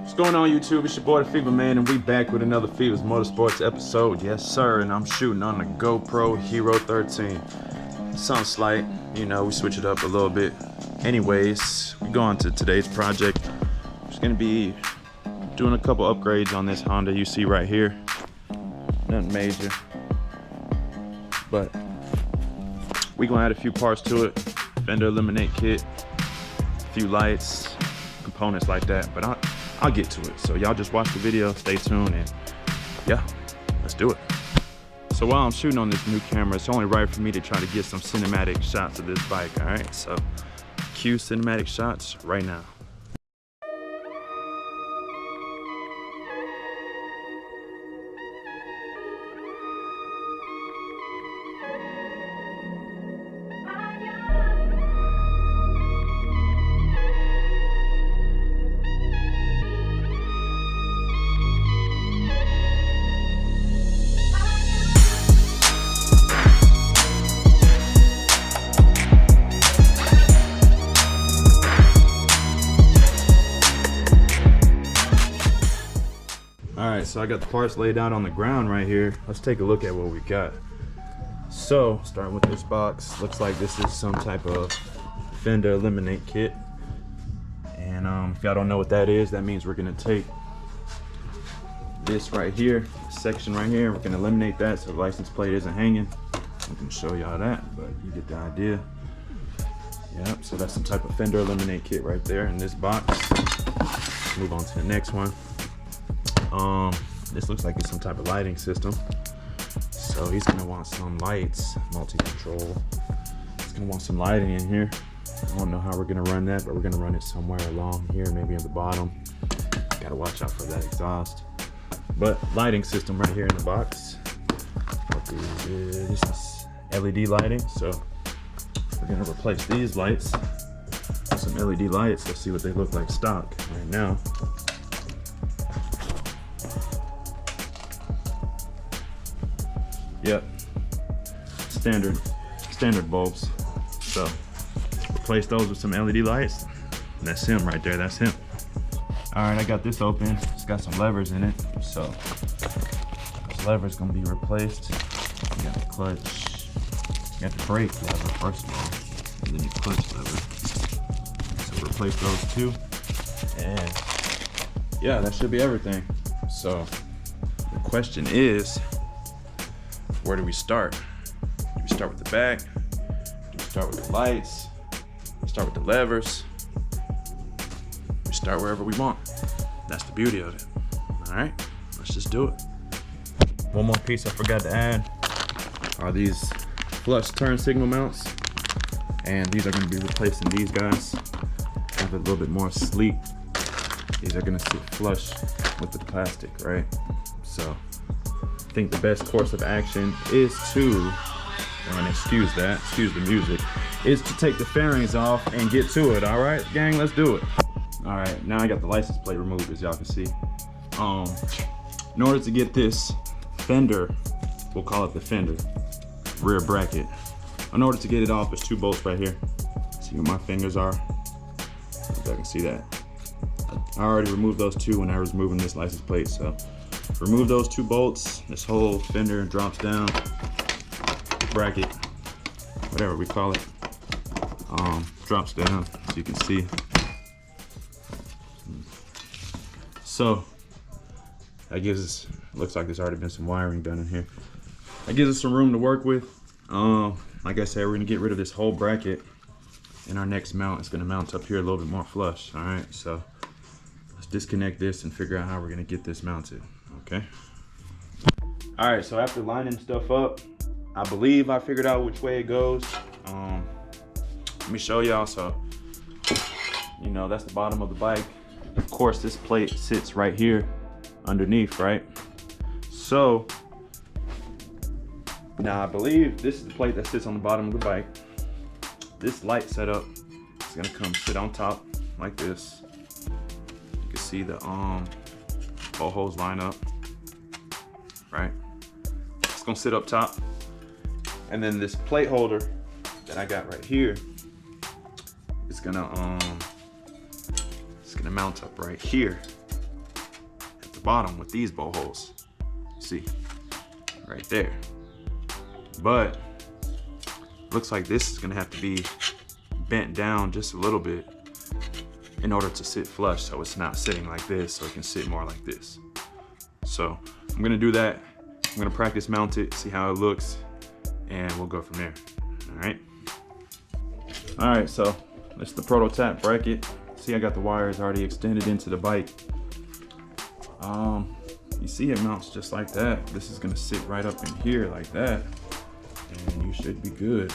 What's going on, YouTube? It's your boy the Fever Man, and we back with another Feevahs Motorsports episode. Yes sir, and I'm shooting on the GoPro Hero 13. Sounds slight, you know, we switch it up a little bit. Anyways, we go on to today's project. Just gonna be doing a couple upgrades on this Honda you see right here. Nothing major, but we gonna add a few parts to it. Fender eliminate kit, a few lights, components like that, but I'll get to it. So y'all just watch the video, stay tuned, and yeah, let's do it. So while I'm shooting on this new camera, it's only right for me to try to get some cinematic shots of this bike, all right? So cue cinematic shots right now. Alright, so I got the parts laid out on the ground right here. Let's take a look at what we got. So, starting with this box, looks like this is some type of Fender eliminate kit. And if y'all don't know what that is, that means we're gonna take this right here, section right here, we're gonna eliminate that so the license plate isn't hanging. I can show y'all that, but you get the idea. Yep, so that's some type of Fender eliminate kit right there in this box. Move on to the next one. This looks like it's some type of lighting system. So he's gonna want some lights, multi-control. He's gonna want some lighting in here. I don't know how we're gonna run that, but we're gonna run it somewhere along here, maybe at the bottom. Gotta watch out for that exhaust. But lighting system right here in the box. What this is LED lighting. So we're gonna replace these lights with some LED lights. Let's see what they look like stock right now. Yep, standard bulbs. So replace those with some LED lights. That's him right there, that's him. All right, I got this open. It's got some levers in it. So this lever's gonna be replaced. You got the clutch, you got the brake lever first of all, and then your clutch lever. So replace those two. And yeah, that should be everything. So the question is, where do we start? Do we start with the back? Do we start with the lights? Do we start with the levers? We start wherever we want. That's the beauty of it. All right, let's just do it. One more piece I forgot to add are these flush turn signal mounts. And these are gonna be replacing these guys. Have it a little bit more sleek. These are gonna sit flush with the plastic, right? So I think the best course of action is to, and excuse the music, is to take the fairings off and get to it. All right, gang, let's do it. All right, now I got the license plate removed, as y'all can see. In order to get this fender, we'll call it the fender, rear bracket. In order to get it off, there's two bolts right here. See where my fingers are? I hope I can see that. I already removed those two when I was moving this license plate, so remove those two bolts. This whole fender drops down, bracket, whatever we call it, drops down, as you can see. So that gives us, looks like there's already been some wiring done in here. That gives us some room to work with. Like I said, we're gonna get rid of this whole bracket, and our next mount is gonna mount up here a little bit more flush. All right, so let's disconnect this and figure out how we're gonna get this mounted. Okay. All right, so after lining stuff up, I believe I figured out which way it goes. Let me show y'all. So, you know, that's the bottom of the bike. Of course, this plate sits right here underneath, right? So now I believe this is the plate that sits on the bottom of the bike. This light setup is gonna come sit on top like this. You can see the bolt holes line up, right? It's gonna sit up top. And then this plate holder that I got right here is gonna mount up right here. the bottom with these bow holes. See, right there. But looks like this is gonna have to be bent down just a little bit in order to sit flush, so it's not sitting like this, so it can sit more like this. So I'm gonna do that. I'm gonna practice mount it, see how it looks, and we'll go from there. All right, so it's the prototype bracket. See, I got the wires already extended into the bike. You see it mounts just like that. This is gonna sit right up in here like that, and you should be good.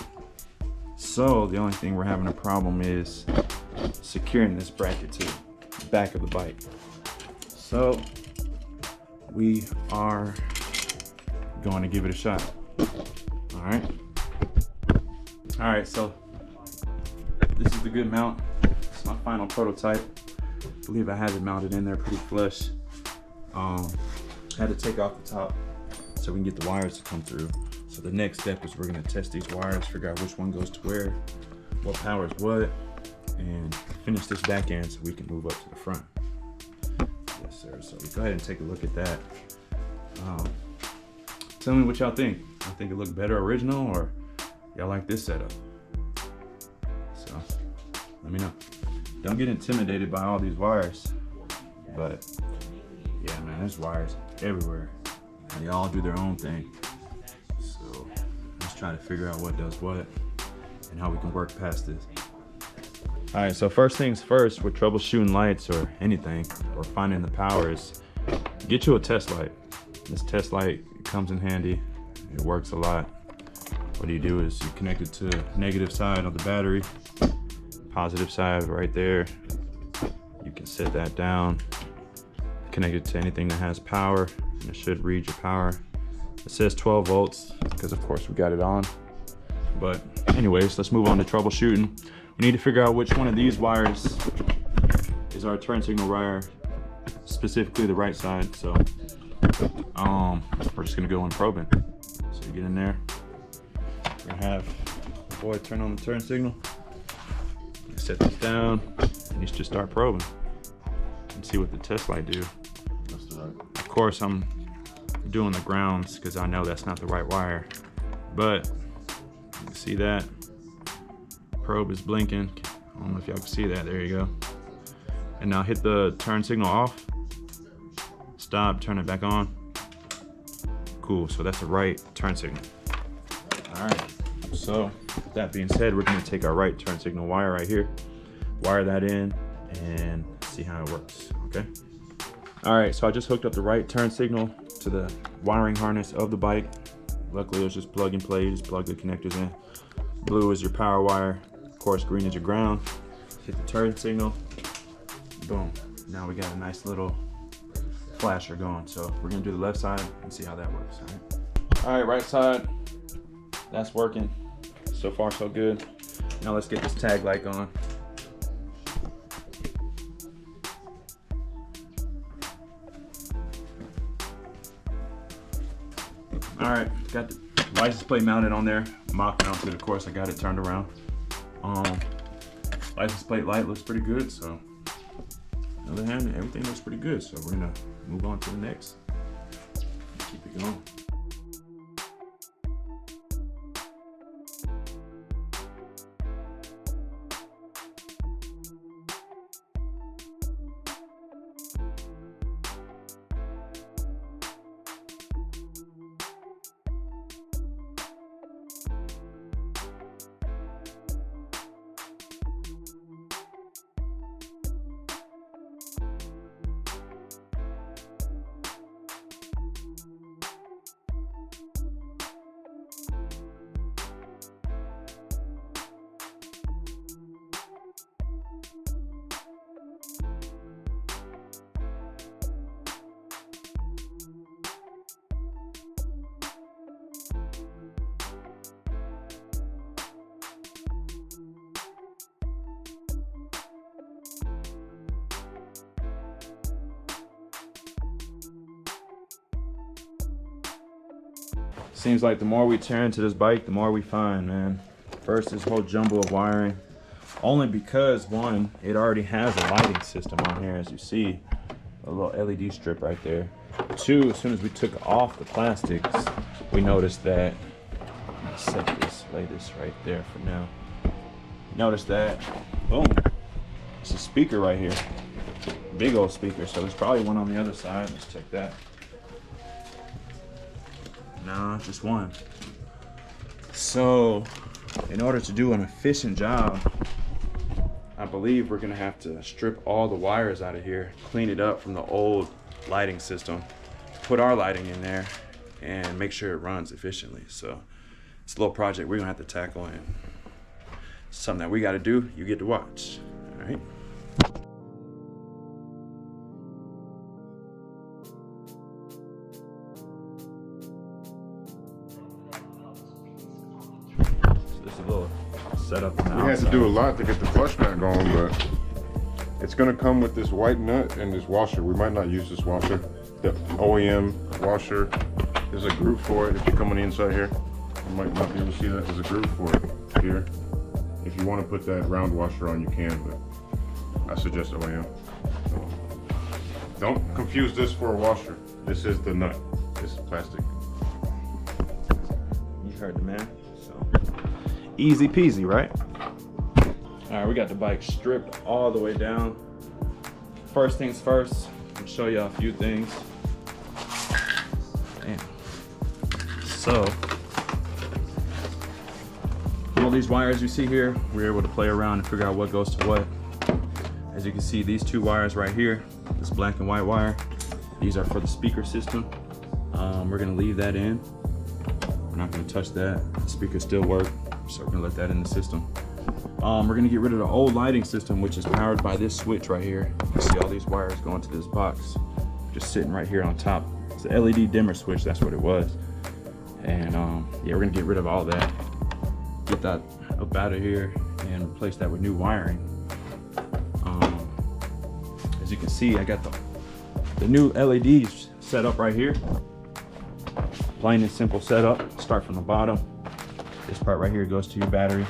So the only thing we're having a problem is securing this bracket to the back of the bike. So we are going to give it a shot. All right, so this is the good mount. It's my final prototype. I believe I had it mounted in there pretty flush. Had to take off the top so we can get the wires to come through. So the next step is we're gonna test these wires, figure out which one goes to where, what powers what, and finish this back end so we can move up to the front. Yes, sir. So we go ahead and take a look at that. Tell me what y'all think. I think it looked better original, or y'all like this setup? So let me know. Don't get intimidated by all these wires, but yeah, man, there's wires everywhere. And they all do their own thing. So let's try to figure out what does what and how we can work past this. All right, so first things first, with troubleshooting lights or anything, or finding the power, is get you a test light. This test light comes in handy. It works a lot. What you do is you connect it to the negative side of the battery, positive side right there. You can set that down, connect it to anything that has power, and it should read your power. It says 12 volts because of course we got it on. But anyways, let's move on to troubleshooting. We need to figure out which one of these wires is our turn signal wire, specifically the right side. So we're just gonna go in probing. So you get in there, we're gonna have the boy turn on the turn signal, set this down, and you should start probing and see what the test light do. Of course, I'm doing the grounds because I know that's not the right wire, but you can see that probe is blinking. I don't know if y'all can see that. There you go. And now hit the turn signal off, stop, turn it back on. Cool, so that's the right turn signal. All right, so with that being said, we're gonna take our right turn signal wire right here, wire that in, and see how it works, okay? All right, so I just hooked up the right turn signal to the wiring harness of the bike. Luckily, it was just plug and play. You just plug the connectors in. Blue is your power wire. Of course, green is your ground. Hit the turn signal. Boom. Now we got a nice little flasher going. So we're gonna do the left side and see how that works. All right, right side. That's working. So far, so good. Now let's get this tag light going. All right, got the license plate mounted on there, mock mounted. Of course, I got it turned around. License plate light looks pretty good. So, on the other hand, everything looks pretty good. So we're gonna move on to the next. Keep it going. Seems like the more we tear into this bike, the more we find, man. First, this whole jumble of wiring, only because one, it already has a lighting system on here, as you see. a little LED strip right there. 2, as soon as we took off the plastics, we noticed that, lay this right there for now. Notice that, boom, it's a speaker right here. Big old speaker, so there's probably one on the other side. Let's check that. No, just one. So, in order to do an efficient job, I believe we're gonna have to strip all the wires out of here, clean it up from the old lighting system, put our lighting in there, and make sure it runs efficiently. So it's a little project we're gonna have to tackle, and something that we gotta do, you get to watch, all right? So this is a little setup on the outside. We had to do a lot to get the flush back on, but it's gonna come with this white nut and this washer. We might not use this washer. The OEM washer, there's a groove for it. If you come on the inside here, you might not be able to see that. There's a groove for it here. If you want to put that round washer on, you can, but I suggest OEM. So don't confuse this for a washer. This is the nut. This is plastic. You heard the man. So easy peasy, right? All right, we got the bike stripped all the way down. First things first, I'll show you a few things. Damn. So, all these wires you see here, we're able to play around and figure out what goes to what. As you can see, these 2 wires right here, this black and white wire, these are for the speaker system. We're gonna leave that in. We're not gonna touch that. The speakers still work, so we're gonna let that in the system. We're gonna get rid of the old lighting system, which is powered by this switch right here. You see all these wires going to this box, just sitting right here on top. It's an LED dimmer switch, that's what it was. And yeah, we're gonna get rid of all that. Get that up out of here and replace that with new wiring. As you can see, I got the new LEDs set up right here. Plain and simple setup. Start from the bottom. This part right here goes to your battery.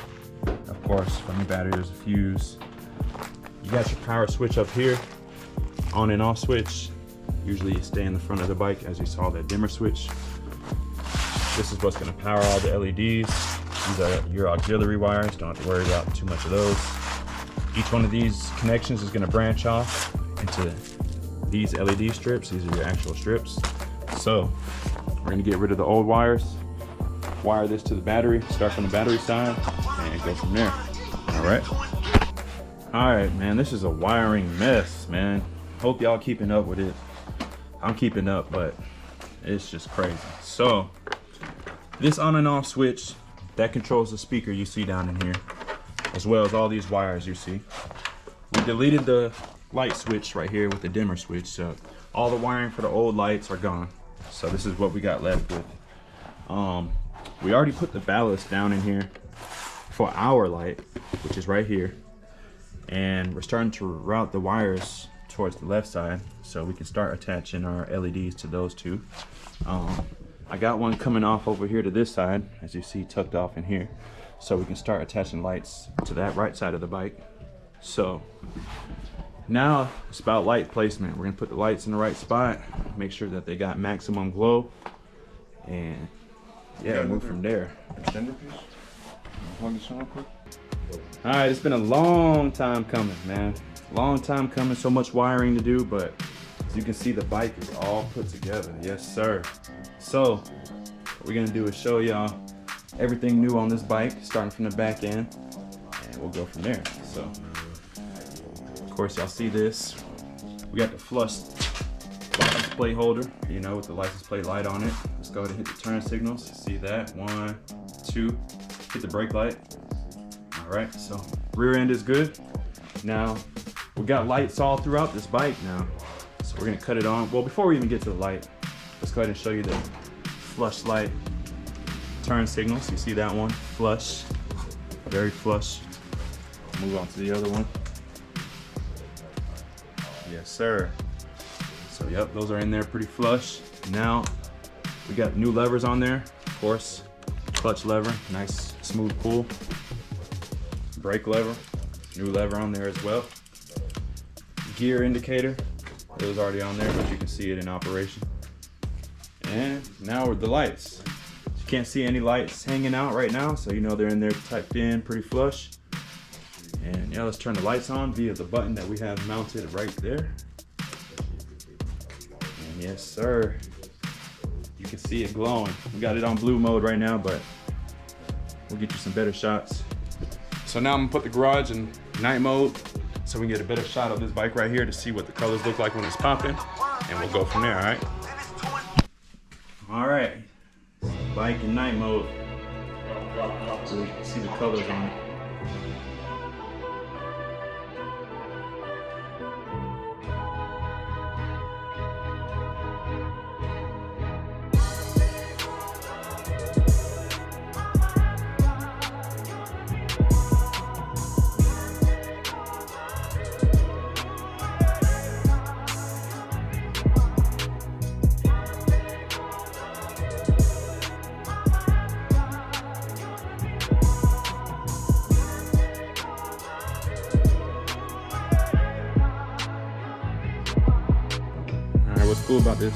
Of course, from your battery, there's a fuse. You got your power switch up here, on and off switch. Usually you stay in the front of the bike, as you saw that dimmer switch. This is what's gonna power all the LEDs. These are your auxiliary wires, don't have to worry about too much of those. Each one of these connections is gonna branch off into these LED strips. These are your actual strips. So we're gonna get rid of the old wires, wire this to the battery, start from the battery side, and go from there. All right, man, this is a wiring mess, man. Hope y'all keeping up with it. I'm keeping up, but it's just crazy. So this on and off switch, that controls the speaker you see down in here, as well as all these wires you see. We deleted the light switch right here with the dimmer switch, so all the wiring for the old lights are gone. So this is what we got left with. We already put the ballast down in here for our light, which is right here. And we're starting to route the wires towards the left side so we can start attaching our LEDs to those 2. I got one coming off over here to this side, as you see tucked off in here. So we can start attaching lights to that right side of the bike. So now it's about light placement. We're gonna put the lights in the right spot, make sure that they got maximum glow, and yeah, move from there. Extender piece? Plug this in real quick. All right, it's been a long time coming, man. Long time coming, so much wiring to do, but as you can see, the bike is all put together. Yes, sir. So what we're gonna do is show y'all everything new on this bike, starting from the back end, and we'll go from there. So, of course, y'all see this. We got the flush license plate holder, you know, with the license plate light on it. Let's go ahead and hit the turn signals. See that? 1, 2. Hit the brake light. All right, so rear end is good. Now, we got lights all throughout this bike now. So we're gonna cut it on. Well, before we even get to the light, let's go ahead and show you the flush light turn signals. You see that one? Flush, very flush. Move on to the other one. Yes, sir. So yep, those are in there pretty flush. Now, we got new levers on there, of course. Clutch lever, nice smooth pull. Brake lever, new lever on there as well. Gear indicator, It was already on there, but you can see it in operation. And now with the lights. You can't see any lights hanging out right now, so you know they're in there tucked in pretty flush. And yeah, let's turn the lights on via the button that we have mounted right there. And yes, sir. You can see it glowing. We got it on blue mode right now, but we'll get you some better shots. So now I'm gonna put the garage in night mode so we can get a better shot of this bike right here to see what the colors look like when it's popping. And we'll go from there, all right? All right, bike in night mode. So we can see the colors on it. What's cool about this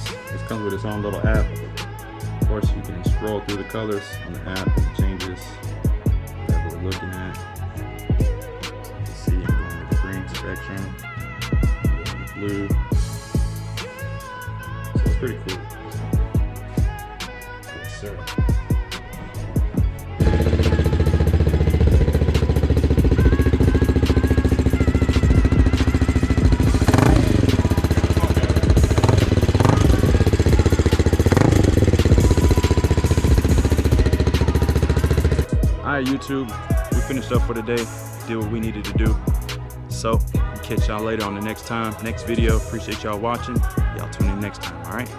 comes with its own little app. Of course, you can scroll through the colors on the app and it changes whatever we're looking at. You can see I'm going with the green spectrum, blue. So it's pretty cool. Yes, sir. Alright, YouTube, we finished up for the day, did what we needed to do. So, we'll catch y'all later on the next video. Appreciate y'all watching. Y'all tune in next time, alright?